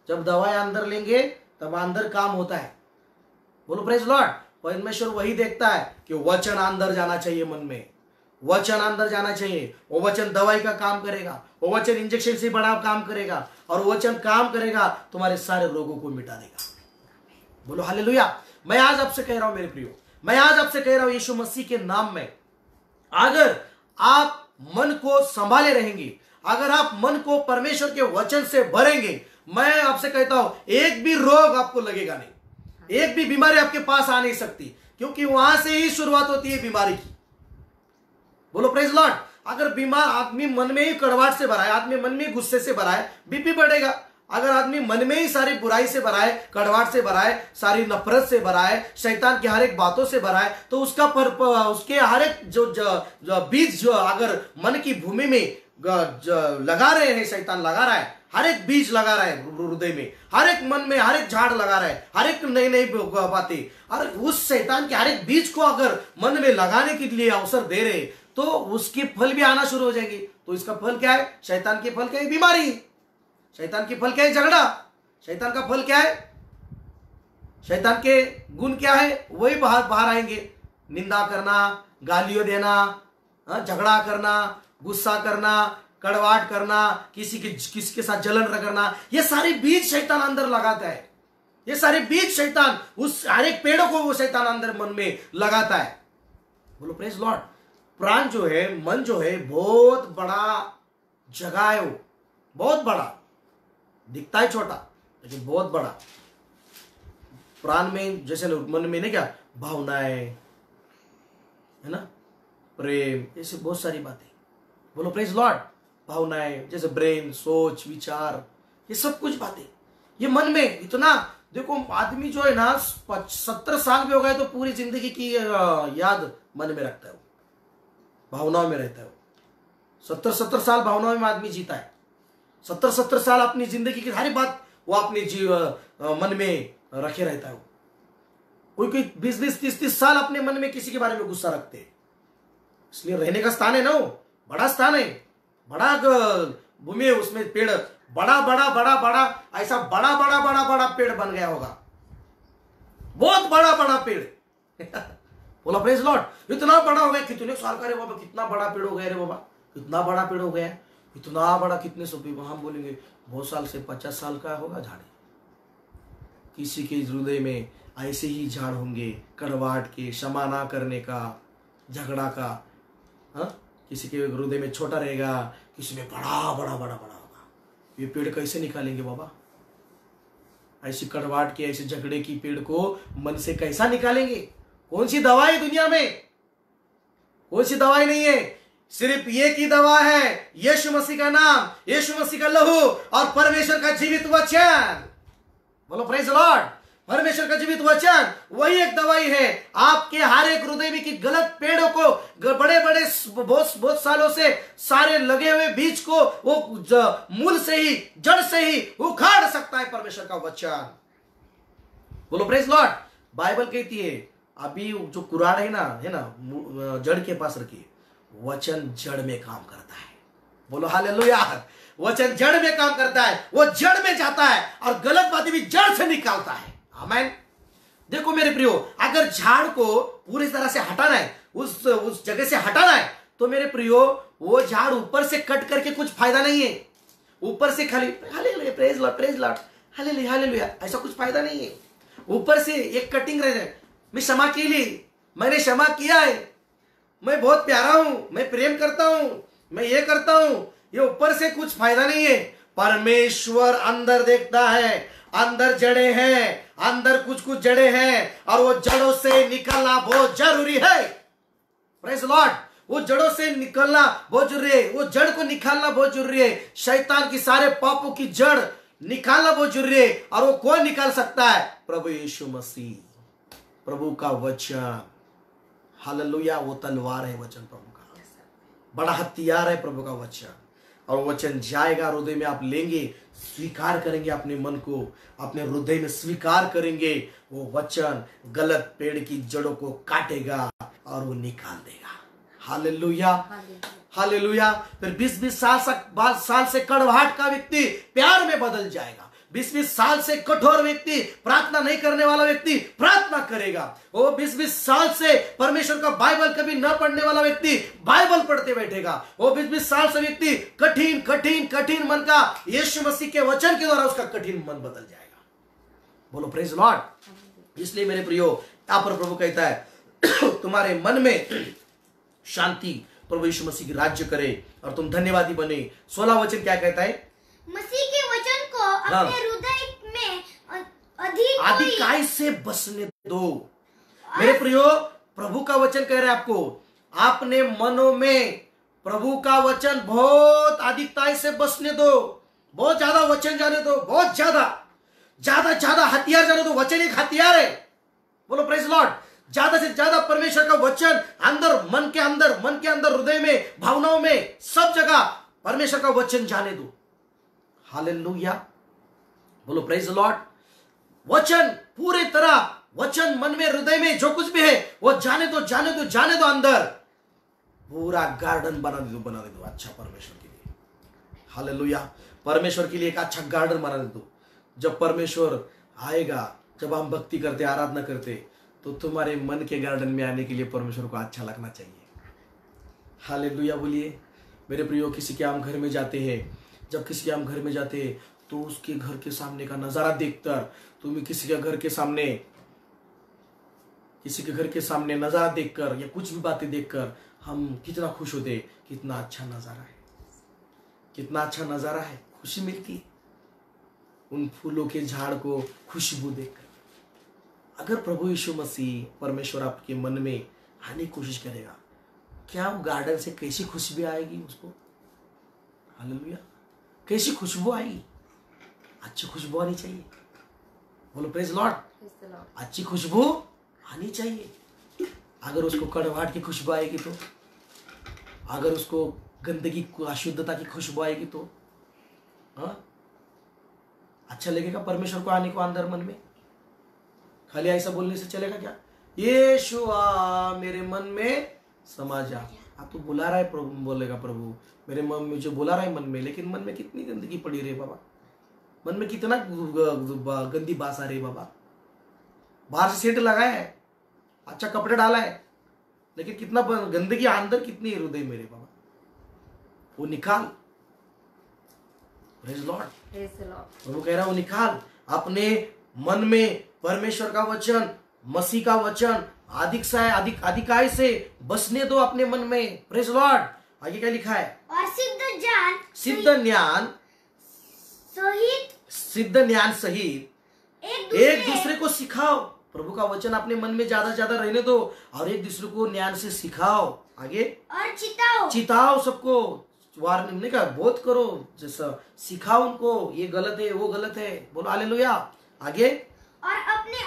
जब दवाई अंदर लेंगे तब अंदर काम होता है। बोलो प्रेज लॉर्ड। परमेश्वर वही देखता है कि वचन अंदर जाना चाहिए, मन में वचन अंदर जाना चाहिए। वो वचन दवाई का काम करेगा, वो वचन इंजेक्शन से बड़ा काम करेगा, और वचन काम करेगा तुम्हारे सारे रोगों को मिटा देगा। बोलो हालेलुया। मैं आज आपसे कह रहा हूं मेरे प्रियो, मैं आज आपसे कह रहा हूं यीशु मसीह के नाम में, अगर आप मन को संभाले रहेंगे, अगर आप मन को परमेश्वर के वचन से भरेंगे, मैं आपसे कहता हूं एक भी रोग आपको लगेगा नहीं, एक भी बीमारी आपके पास आ नहीं सकती, क्योंकि वहां से ही शुरुआत होती है बीमारी की। बोलो प्रेज लॉर्ड। अगर बीमार आदमी मन में ही कड़वाहट से भरा है, आदमी मन में ही गुस्से से भरा है, बीपी बढ़ेगा। अगर आदमी मन में ही सारी बुराई से भरा है, कड़वाहट से भरा है, सारी नफरत से भरा है, शैतान की हर एक बातों से भरा है, तो उसका उसके हर एक जो बीज जो अगर मन की भूमि में लगा रहे हैं, शैतान लगा रहा है, हर एक बीज लगा रहा है हृदय में, हर एक मन में हर एक झाड़ लगा रहा है, हर एक नई नई बातें, और उस शैतान के हर एक बीज को अगर मन में लगाने के लिए अवसर दे रहे, तो उसके फल भी आना शुरू हो जाएंगे। तो इसका फल क्या है? शैतान के फल क्या है? बीमारी। शैतान की फल क्या है? झगड़ा। शैतान का फल क्या है? शैतान के गुण क्या है? वही बाहर आएंगे। निंदा करना, गालियों देना, झगड़ा करना, गुस्सा करना, कड़वाहट करना, किसी के साथ जलन करना, ये सारे बीज शैतान अंदर लगाता है। ये सारे बीज शैतान उस हर एक पेड़ों को वो शैतान अंदर मन में लगाता है। बोलो प्रेज लॉर्ड। प्राण जो है, मन जो है, बहुत बड़ा जगह है। वो बहुत बड़ा दिखता है, छोटा लेकिन बहुत बड़ा। प्राण में जैसे मन में नहीं क्या भावनाएं है ना, प्रेम, ऐसे बहुत सारी बातें। बोलो प्रेज लॉर्ड। भावनाएं जैसे ब्रेन, सोच, विचार, ये सब कुछ बातें ये मन में इतना। देखो आदमी जो है ना 70 साल भी हो गए तो पूरी जिंदगी की याद मन में रखता है, भावनाओं में रहता है। 70 साल भावनाओं में आदमी जीता है। 70 साल अपनी जिंदगी की सारी बात वो अपने मन में रखे रहता है। कोई 20 30 साल अपने मन में किसी के बारे में गुस्सा रखते हैं। इसलिए रहने का स्थान है ना, वो बड़ा स्थान है, बड़ा भूमि है, उसमें पेड़ बड़ा ऐसा बड़ा पेड़ बन गया होगा, बहुत बड़ा पेड़। बोला प्रेज लॉर्ड। इतना बड़ा हो गया, कितने साल का रे बाबा, कितना बड़ा पेड़ हो गया रे बाबा, कितना बड़ा पेड़ हो गया, इतना बड़ा, कितने सौ, हम बोलेंगे बहुत साल से 50 साल का होगा झाड़। किसी के हृदय में ऐसे ही झाड़ होंगे, कड़वाहट के, क्षमा ना करने का, झगड़ा का। हाँ, किसी के हृदय में छोटा रहेगा, किसी में बड़ा होगा। ये पेड़ कैसे निकालेंगे बाबा? ऐसी कड़वाहट के, ऐसे झगड़े की पेड़ को मन से कैसा निकालेंगे? कौन सी दवाई दुनिया में? कौन सी दवाई नहीं है, सिर्फ एक ही दवा है, यीशु मसीह का नाम, यीशु मसीह का लहू और परमेश्वर का जीवित वचन। बोलो प्रेज लॉर्ड। परमेश्वर का जीवित वचन वही एक दवाई है। आपके हर एक हृदय में की गलत पेड़ों को, बड़े बड़े बहुत सालों से सारे लगे हुए बीज को वो मूल से ही, जड़ से ही उखाड़ सकता है परमेश्वर का वचन। बोलो प्रेज लॉर्ड। बाइबल कहती है अभी जो कुरान है ना जड़ के पास रखिए, वचन जड़ में काम करता है। बोलो हालेलुया। वचन जड़ में काम करता है, वो जड़ में जाता है और गलत बातें भी जड़ से निकालता है। आमीन। देखो मेरे प्रियो, अगर झाड़ को पूरी तरह से हटाना है, उस जगह से हटाना है, तो मेरे प्रियो वो झाड़ ऊपर से कट करके कुछ फायदा नहीं है। ऊपर से खाली hallelujah praise Lord praise Lord hallelujah hallelujah ऐसा कुछ फायदा नहीं है। ऊपर से एक कटिंग रह जाए, मैं क्षमा के लिए, मैंने क्षमा किया है, मैं बहुत प्यारा हूं, मैं प्रेम करता हूं, मैं ये करता हूं, ये ऊपर से कुछ फायदा नहीं है। परमेश्वर अंदर देखता है, अंदर जड़े हैं, अंदर कुछ जड़े हैं और वो जड़ों से निकलना बहुत जरूरी है। Praise Lord. वो जड़ों से निकलना बहुत जरूरी है, वो जड़ को निकालना बहुत जरूरी है। शैतान की सारे पापों की जड़ निकालना बहुत जरूरी है। और वो कौन निकाल सकता है? प्रभु यीशु मसीह, प्रभु का वचन। हालेलुया। वो तलवार है वचन, प्रभु का बड़ा हथियार है प्रभु का वचन। और वचन जाएगा हृदय में, आप लेंगे, स्वीकार करेंगे, अपने मन को अपने हृदय में स्वीकार करेंगे, वो वचन गलत पेड़ की जड़ों को काटेगा और वो निकाल देगा। Hallelujah hallelujah. फिर 20-20 साल से कड़वाहट का व्यक्ति प्यार में बदल जाएगा। 20-20 साल से कठोर व्यक्ति, प्रार्थना नहीं करने वाला व्यक्ति प्रार्थना करेगा। वो 20-20 साल से परमेश्वर का बाइबल कभी न पढ़ने वाला व्यक्ति बाइबल पढ़ते बैठेगा। वो 20-20 साल से व्यक्ति कठिन कठिन कठिन मन का यीशु मसीह के वचन के द्वारा उसका कठिन मन बदल जाएगा। बोलो प्रेज लॉर्ड। इसलिए मेरे प्रियो, यहां पर प्रभु कहता है तुम्हारे मन में शांति प्रभु यीशु मसीह की राज्य करे और तुम धन्यवादी बने। 16 वचन क्या कहता है? मसीह के वचन को अपने हृदय में अधिकाई से बसने दो। मेरे प्रियो, प्रभु का वचन कह रहा है आपको, आपने मनों में प्रभु का वचन बहुत अधिकताई से बसने दो। बहुत ज्यादा वचन जाने दो, बहुत ज्यादा हथियार जाने दो। वचन एक हथियार है। बोलो प्रेज लॉर्ड। ज्यादा से ज्यादा परमेश्वर का वचन अंदर, मन के अंदर, हृदय में, भावनाओं में, सब जगह परमेश्वर का वचन जाने दो। हालेलुया। बोलो प्रेज लॉर्ड। वचन पूरी तरह, वचन मन में, हृदय में जो कुछ भी है वो जाने दो अंदर। पूरा गार्डन बना दो अच्छा परमेश्वर के लिए। हालेलुया। परमेश्वर के लिए एक अच्छा गार्डन बना दो। जब परमेश्वर आएगा, जब हम भक्ति करते, आराधना करते, तो तुम्हारे मन के गार्डन में आने के लिए परमेश्वर को अच्छा लगना चाहिए। हालेलुया बोलिए। मेरे प्रियो, किसी के हम घर में जाते हैं, जब किसी के हम घर में जाते हैं तो उसके घर के सामने का नजारा देखकर, तुम्हें किसी के घर के सामने नजारा देखकर या कुछ भी बातें देखकर हम कितना खुश होते, कितना अच्छा नजारा है, खुशी मिलती उन फूलों के झाड़ को खुशबू देखकर। अगर प्रभु यीशु मसीह परमेश्वर आपके मन में आने की कोशिश करेगा, क्या वो गार्डन से कैसी खुशबू आएगी उसको? हालेलुया। कैसी खुशबू आएगी? अच्छी खुशबू आनी चाहिए। बोलो प्रेज लॉर्ड। अच्छी खुशबू आनी चाहिए। अगर उसको कड़वाहट की खुशबू आएगी तो, अगर उसको गंदगी, अशुद्धता की खुशबू आएगी तो अच्छा लगेगा परमेश्वर को आने को अंदर मन में? खाली ऐसा बोलने से चलेगा क्या? यीशुआ मेरे मन में समा जा। आप तो बुला रहा है प्रभु, बोलेगा प्रभु मेरे मन में, जो बुला रहा है मन में, लेकिन मन में कितनी गंदगी पड़ी रही बाबा, मन में कितना गंदी बास आ रही बाबा। बाहर से सेंट लगाया है, अच्छा कपड़े डाला है, लेकिन कितना गंदगी अंदर कितनी है हृदय मेरे बाबा, वो निकाल। Praise Lord. प्रभु कह रहा है वो निकाल। अपने मन में परमेश्वर का वचन, मसीह का वचन अधिकाई से बसने दो अपने मन में। Praise Lord. आगे क्या लिखा है? और सिद्ध ज्ञान सहित एक दूसरे को सिखाओ। प्रभु का वचन अपने मन में ज्यादा रहने दो और एक दूसरे को ज्ञान से सिखाओ। आगे और चिताओ सबको, वार्निंग नहीं का, बोध करो, जैसा सिखाओ उनको, ये गलत है वो गलत है। बोलो हालेलुया। आगे और अपने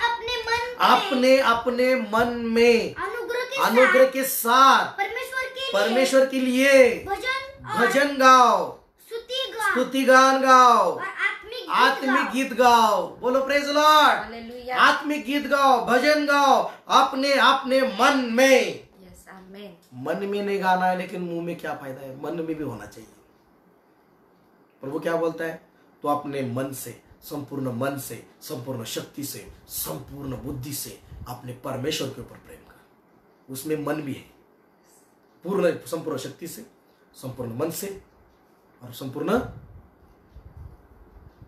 अपने अपने मन में अनुग्रह के साथ परमेश्वर के लिए भजन गाओ, स्तुति गान गाओ, आत्मिक गीत गाओ। बोलो प्रेज लॉर्ड। आत्मिक गीत गाओ, भजन गाओ अपने अपने मन में। मन में नहीं गाना है, लेकिन मुंह में क्या फायदा है, मन में भी होना चाहिए। प्रभु क्या बोलता है, तो अपने मन से, संपूर्ण मन से, संपूर्ण शक्ति से, संपूर्ण बुद्धि से अपने परमेश्वर के ऊपर प्रेम कर। उसमें मन भी है, पूर्ण संपूर्ण शक्ति से, संपूर्ण मन से और संपूर्ण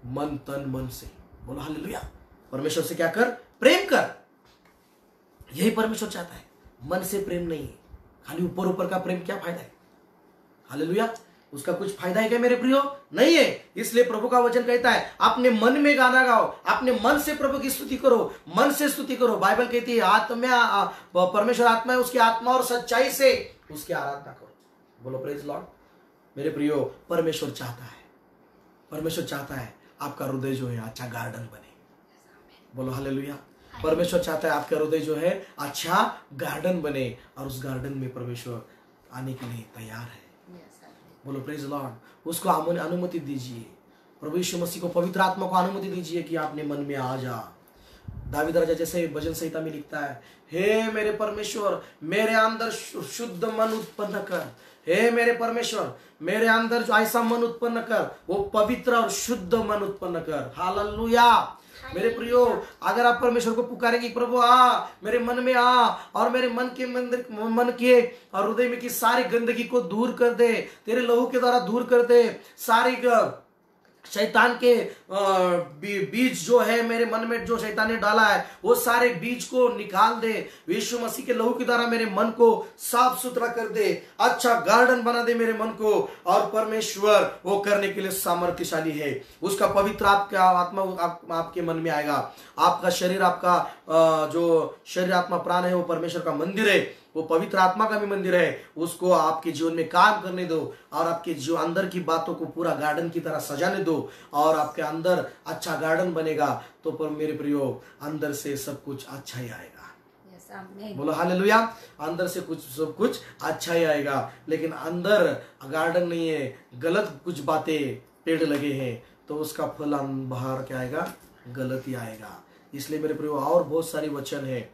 मन तन मन से। बोलो हालेलुया। परमेश्वर से क्या कर, प्रेम कर। यही परमेश्वर चाहता है, मन से प्रेम नहीं है। खाली ऊपर ऊपर का प्रेम क्या फायदा है। हालेलुया। उसका कुछ फायदा है क्या मेरे प्रियो? नहीं है। इसलिए प्रभु का वचन कहता है अपने मन में गाना गाओ, अपने मन से प्रभु की स्तुति करो, मन से स्तुति करो। बाइबल कहती है आत्मा, परमेश्वर आत्मा है, उसकी आत्मा और सच्चाई से उसकी आराधना करो। बोलो प्रेज लॉर्ड। मेरे प्रियो, परमेश्वर चाहता है, परमेश्वर चाहता है आपका हृदय जो है अच्छा गार्डन बने। बोलो हालेलुया। परमेश्वर चाहता है आपका हृदय जो है अच्छा गार्डन बने, और उस गार्डन में परमेश्वर आने के लिए तैयार है। बोलो प्रेज लॉर्ड। उसको अनुमति दीजिए, प्रभु यीशु मसीह को, पवित्र आत्मा को अनुमति दीजिए कि आपने मन में आ जा। दावीद राजा जैसे भजन संहिता में लिखता है, हे मेरे परमेश्वर मेरे अंदर शुद्ध मन उत्पन्न कर। हे मेरे परमेश्वर मेरे अंदर जो ऐसा मन उत्पन्न कर, वो पवित्र और शुद्ध मन उत्पन्न कर। हालेलुया। मेरे प्रियो, अगर आप परमेश्वर को पुकारेंगे, प्रभु आ मेरे मन में आ और मेरे मन के और हृदय में की सारी गंदगी को दूर कर दे, तेरे लहू के द्वारा दूर कर दे। सारी शैतान के बीज जो है मेरे मन में, जो शैतान ने डाला है, वो सारे बीज को निकाल दे। यीशु मसीह के लहू के द्वारा मेरे मन को साफ सुथरा कर दे, अच्छा गार्डन बना दे मेरे मन को। और परमेश्वर वो करने के लिए सामर्थ्यशाली है। उसका पवित्र आत्मा आपके मन में आएगा। आपका शरीर, आपका जो शरीर आत्मा प्राण है, वो परमेश्वर का मंदिर है, वो पवित्र आत्मा का भी मंदिर है। उसको आपके जीवन में काम करने दो और आपके जो अंदर की बातों को पूरा गार्डन की तरह सजाने दो, और आपके अंदर अच्छा गार्डन बनेगा। तो पर मेरे प्रियो, अंदर से सब कुछ अच्छा ही आएगा। बोलो हालेलुया। अंदर से सब कुछ अच्छा ही आएगा। लेकिन अंदर गार्डन नहीं है, गलत कुछ बातें पेड़ लगे हैं, तो उसका फल बाहर क्या आएगा, गलत ही आएगा। इसलिए मेरे प्रियो, और बहुत सारी वचन है,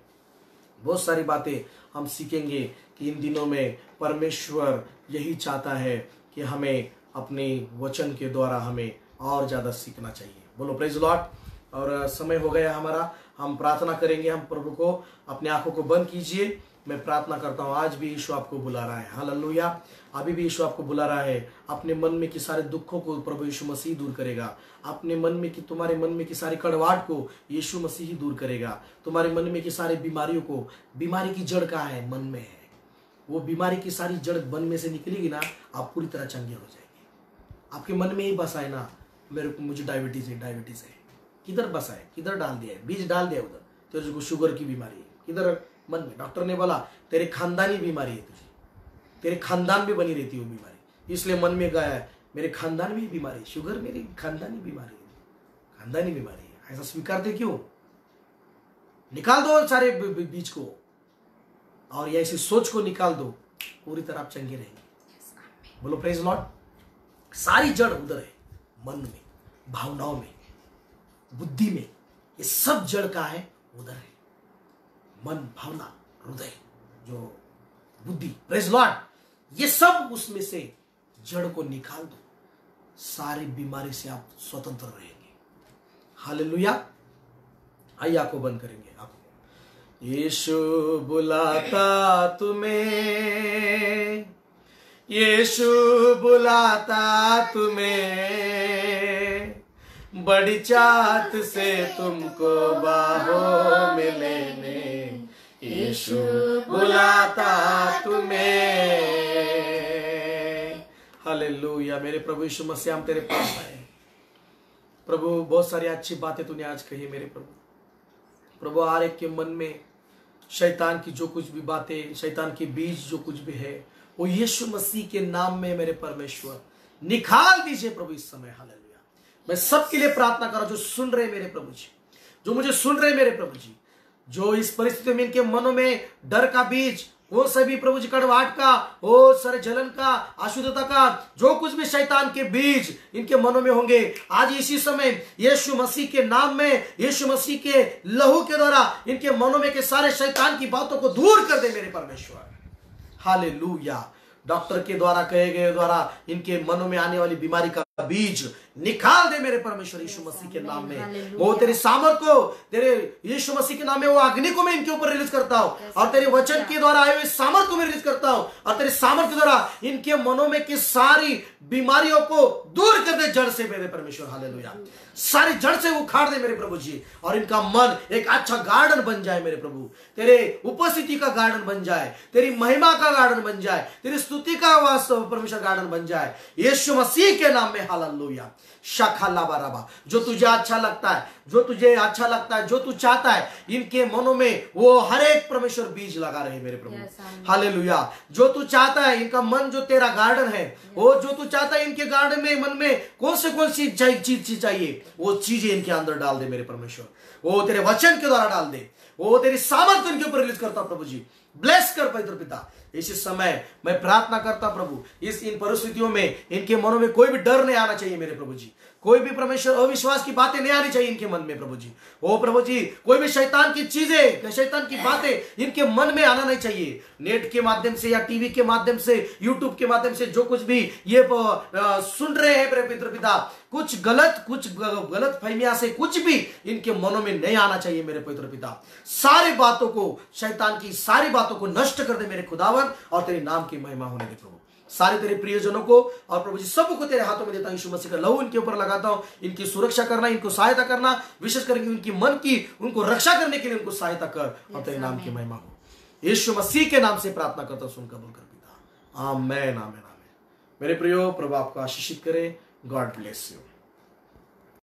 बहुत सारी बातें हम सीखेंगे कि इन दिनों में परमेश्वर यही चाहता है कि हमें अपने वचन के द्वारा हमें और ज्यादा सीखना चाहिए। बोलो प्रेज लॉर्ड। और समय हो गया हमारा, हम प्रार्थना करेंगे। हम प्रभु को, अपने आंखों को बंद कीजिए। मैं प्रार्थना करता हूँ, आज भी यीशु आपको बुला रहा है। हालेलुया। अभी भी यीशु आपको बुला रहा है। अपने मन में की सारे दुखों को प्रभु यीशु मसीह दूर करेगा। अपने मन में की, तुम्हारे मन में की सारी कड़वाहट को यीशु मसीह ही दूर करेगा। तुम्हारे मन में की सारी बीमारियों को, बीमारी की जड़ कहाँ है, मन में है। वो बीमारी की सारी जड़ मन में से निकलेगी ना, आप पूरी तरह चंगे हो जाएंगे। आपके मन में ही बसा है ना, मुझे डायबिटीज है, डायबिटीज है। किधर बसा है, किधर डाल दिया है, बीज डाल दिया उधर। तेरे को शुगर की बीमारी है, किधर, मन में। डॉक्टर ने बोला तेरे खानदानी बीमारी है, तुझे तेरे खानदान में बनी रहती है वो बीमारी, इसलिए मन में गया है मेरे खानदान में बीमारी है, शुगर मेरी खानदानी बीमारी है, खानदानी बीमारी है। ऐसा स्वीकार दे, क्यों? निकाल दो सारे बीज को, और ये ऐसी सोच को निकाल दो, पूरी तरह आप चंगे रहेंगे। बोलो प्रेज लॉर्ड। सारी जड़ उधर है, मन में, भावनाओं में, बुद्धि में, ये सब जड़ का है उधर है। मन, भावना, हृदय, जो बुद्धि, प्रेज लॉर्ड, ये सब उसमें से जड़ को निकाल दो, सारी बीमारी से आप स्वतंत्र रहेंगे। हालेलुया। आइए आंखों बंद करेंगे। आंखों। यीशु बुलाता तुम्हें, यीशु बुलाता तुम्हें, बड़ी चाहत से तुमको बाहों में लेने, यीशु बुलाता तुम्हें। हालेलुया। मेरे प्रभु यीशु मसीह, हम तेरे पास आए। प्रभु, बहुत सारी अच्छी बातें तूने आज कही मेरे प्रभु। प्रभु, हर एक के मन में शैतान की जो कुछ भी बातें, शैतान के बीज जो कुछ भी है, वो यीशु मसीह के नाम में मेरे परमेश्वर निकाल दीजिए प्रभु इस समय। हालेलुया। मैं सबके लिए प्रार्थना कर रहा हूं जो सुन रहे मेरे प्रभु जी, जो मुझे सुन रहे मेरे प्रभु जी। जो इस परिस्थिति में इनके मनों में डर का बीज, वो सभी प्रभु जी कड़वाहट का, वो सारे जलन का, अशुद्धता का, जो कुछ भी शैतान के बीज इनके मनों में होंगे, आज इसी समय यीशु मसीह के नाम में, यीशु मसीह के लहू के द्वारा इनके मनों में के सारे शैतान की बातों को दूर कर दे मेरे परमेश्वर। हालेलुया। डॉक्टर के द्वारा कहे गए द्वारा इनके मनों में आने वाली बीमारी का बीज निकाल दे मेरे परमेश्वर यीशु मसीह के नाम में। वो तेरी सामर्थ को, तेरे यीशु मसीह के नाम में वो अग्नि को मैं इनके ऊपर रिलीज करता हूं, और तेरे वचन के द्वारा आए हुए सामर्थ को मैं रिलीज करता हूं, और तेरे सामर्थ के द्वारा इनके मनों में की सारी बीमारियों को दूर कर दे जड़ से मेरे परमेश्वर। हालेलुया। सारी जड़ से उखाड़ दे मेरे प्रभु जी, और इनका मन एक अच्छा गार्डन बन जाए मेरे प्रभु, तेरे उपस्थिति का गार्डन बन जाए, तेरी महिमा का गार्डन बन जाए, तेरी स्तुति का वास्तव परमेश्वर गार्डन बन जाए यीशु मसीह के नाम में। हालेलुया। शाखालाबाराबा। जो तुझे अच्छा लगता है, जो तुझे अच्छा लगता है, जो तू चाहता है, इनके मनों में वो हर एक परमेश्वर बीज लगा रहे मेरे प्रभु। हालेलुया। जो तू चाहता है, इनका मन जो तेरा गार्डन है, वो जो तू चाहता है इनके गार्डन में, मन में कौन सी चीज चाहिए, वो चीजें इनके अंदर डाल दे मेरे परमेश्वर। वो तेरे वचन के द्वारा डाल दे, वो तेरी सामर्थ इनके ऊपर रिलीज करता प्रभु जी। ब्लेस कर पवित्र पिता। इस समय मैं प्रार्थना करता प्रभु, इन परिस्थितियों में इनके मनों में कोई भी डर नहीं आना चाहिए मेरे प्रभु जी, कोई भी परमेश्वर अविश्वास की बातें नहीं आनी चाहिए इनके मन में प्रभु जी। ओ प्रभु जी, कोई भी शैतान की चीजें, शैतान की बातें इनके मन में आना नहीं चाहिए। नेट के माध्यम से या टीवी के माध्यम से, यूट्यूब के माध्यम से जो कुछ भी ये सुन रहे हैं मेरे पिता, कुछ गलत फहमियां से कुछ भी इनके मनों में नहीं आना चाहिए मेरे पवित्र पिता। सारी बातों को, शैतान की सारी बातों को नष्ट कर दे मेरे खुदावन, और तेरे नाम की महिमा होने दे प्रभु। सारे तेरे प्रियजनों को और प्रभु जी सबको तेरे हाथों में देता हूं। यीशु मसीह का लहू इनके ऊपर लगाता हूं। इनकी सुरक्षा करना, इनको सहायता करना, विशेष करके उनकी मन की, उनको रक्षा करने के लिए उनको सहायता कर, और तेरे नाम की महिमा हो। यीशु मसीह के नाम से प्रार्थना करता हूं, सुन कबूल कर पिता। आमेन आमेन आमेन। मेरे प्रियो, प्रभु आपको आशीषित करे। God bless you.